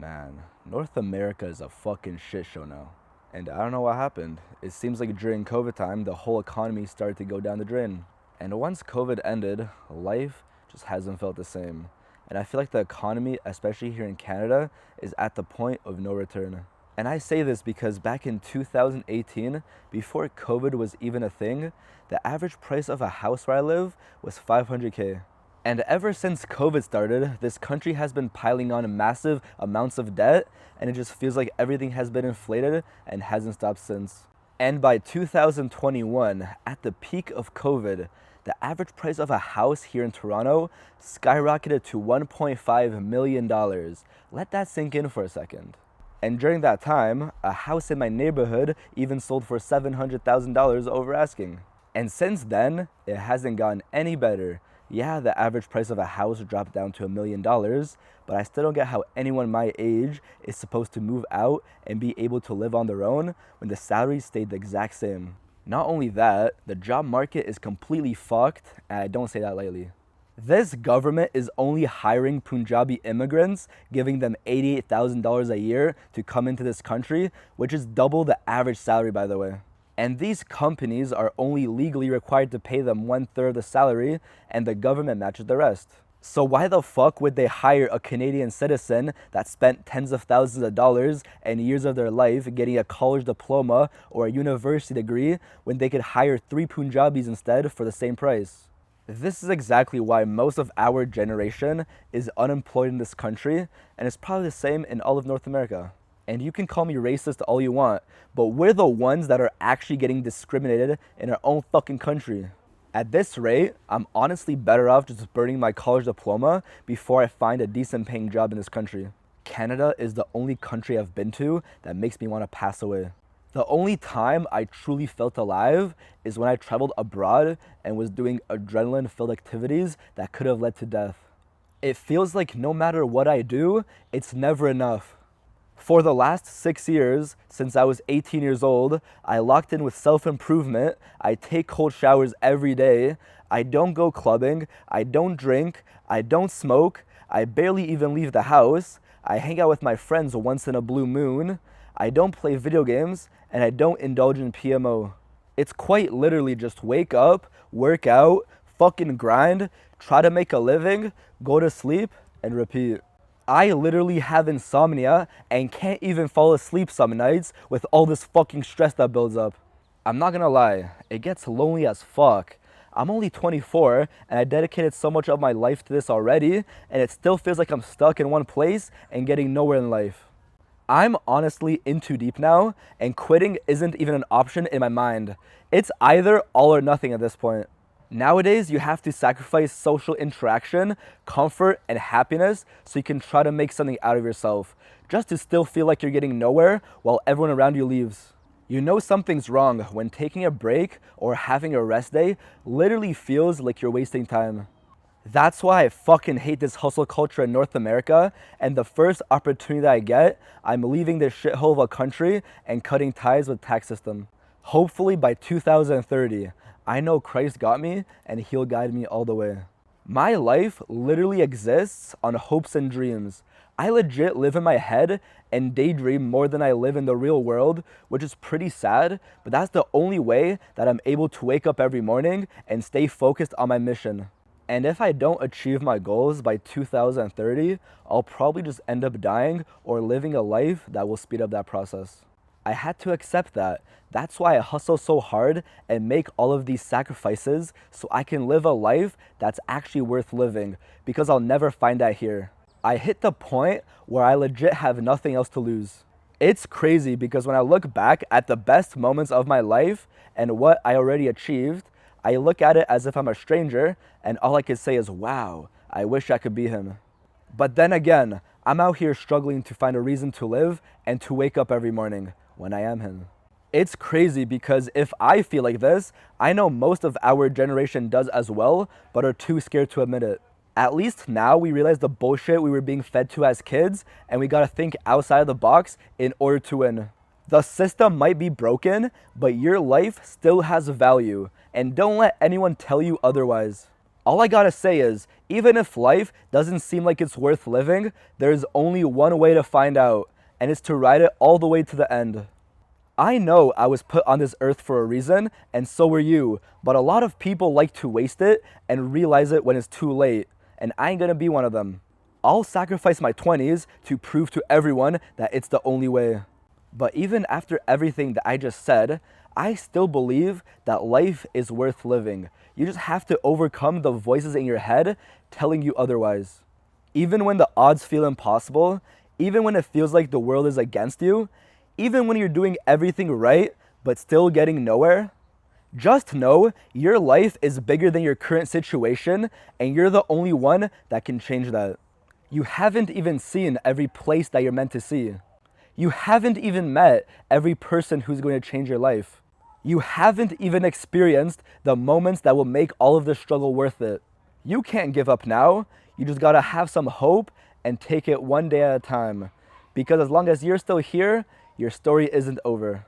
Man, North America is a fucking shit show now. And I don't know what happened. It seems like during COVID time, the whole economy started to go down the drain. And once COVID ended, life just hasn't felt the same. And I feel like the economy, especially here in Canada, is at the point of no return. And I say this because back in 2018, before COVID was even a thing, the average price of a house where I live was 500K. And ever since COVID started, this country has been piling on massive amounts of debt, and it just feels like everything has been inflated and hasn't stopped since. And by 2021, at the peak of COVID, the average price of a house here in Toronto skyrocketed to $1.5 million. Let that sink in for a second. And during that time, a house in my neighborhood even sold for $700,000 over asking. And since then, it hasn't gotten any better. Yeah, the average price of a house dropped down to $1 million, but I still don't get how anyone my age is supposed to move out and be able to live on their own when the salaries stayed the exact same. Not only that, the job market is completely fucked, and I don't say that lightly. This government is only hiring Punjabi immigrants, giving them $88,000 a year to come into this country, which is double the average salary, by the way. And these companies are only legally required to pay them 1/3 of the salary, and the government matches the rest. So why the fuck would they hire a Canadian citizen that spent tens of thousands of dollars and years of their life getting a college diploma or a university degree when they could hire 3 Punjabis instead for the same price? This is exactly why most of our generation is unemployed in this country, and it's probably the same in all of North America. And you can call me racist all you want, but we're the ones that are actually getting discriminated in our own fucking country. At this rate, I'm honestly better off just burning my college diploma before I find a decent paying job in this country. Canada is the only country I've been to that makes me want to pass away. The only time I truly felt alive is when I traveled abroad and was doing adrenaline-filled activities that could have led to death. It feels like no matter what I do, it's never enough. For the last 6 years, since I was 18 years old, I locked in with self-improvement. I take cold showers every day. I don't go clubbing. I don't drink. I don't smoke. I barely even leave the house. I hang out with my friends once in a blue moon. I don't play video games, and I don't indulge in PMO. It's quite literally just wake up, work out, fucking grind, try to make a living, go to sleep, and repeat. I literally have insomnia and can't even fall asleep some nights with all this fucking stress that builds up. I'm not gonna lie, it gets lonely as fuck. I'm only 24 and I dedicated so much of my life to this already, and it still feels like I'm stuck in one place and getting nowhere in life. I'm honestly in too deep now, and quitting isn't even an option in my mind. It's either all or nothing at this point. Nowadays, you have to sacrifice social interaction, comfort, and happiness so you can try to make something out of yourself, just to still feel like you're getting nowhere while everyone around you leaves. You know something's wrong when taking a break or having a rest day literally feels like you're wasting time. That's why I fucking hate this hustle culture in North America, and the first opportunity that I get, I'm leaving this shithole of a country and cutting ties with the tax system. Hopefully by 2030, I know Christ got me and he'll guide me all the way. My life literally exists on hopes and dreams. I legit live in my head and daydream more than I live in the real world, which is pretty sad, but that's the only way that I'm able to wake up every morning and stay focused on my mission. And if I don't achieve my goals by 2030, I'll probably just end up dying or living a life that will speed up that process. I had to accept that. That's why I hustle so hard and make all of these sacrifices so I can live a life that's actually worth living, because I'll never find that here. I hit the point where I legit have nothing else to lose. It's crazy because when I look back at the best moments of my life and what I already achieved, I look at it as if I'm a stranger and all I can say is, wow, I wish I could be him. But then again, I'm out here struggling to find a reason to live and to wake up every morning when I am him. It's crazy because if I feel like this, I know most of our generation does as well, but are too scared to admit it. At least now we realize the bullshit we were being fed to as kids, and we gotta think outside of the box in order to win. The system might be broken, but your life still has value, and don't let anyone tell you otherwise. All I gotta say is, Even if life doesn't seem like it's worth living, there's only one way to find out, and it's to ride it all the way to the end. I know I was put on this earth for a reason, and so were you, but a lot of people like to waste it and realize it when it's too late, and I ain't gonna be one of them. I'll sacrifice my 20s to prove to everyone that it's the only way. But even after everything that I just said, I still believe that life is worth living. You just have to overcome the voices in your head telling you otherwise. Even when the odds feel impossible, even when it feels like the world is against you, even when you're doing everything right but still getting nowhere, just know your life is bigger than your current situation and you're the only one that can change that. You haven't even seen every place that you're meant to see. You haven't even met every person who's going to change your life. You haven't even experienced the moments that will make all of the struggle worth it. You can't give up now. You just gotta have some hope and take it one day at a time. Because as long as you're still here, your story isn't over.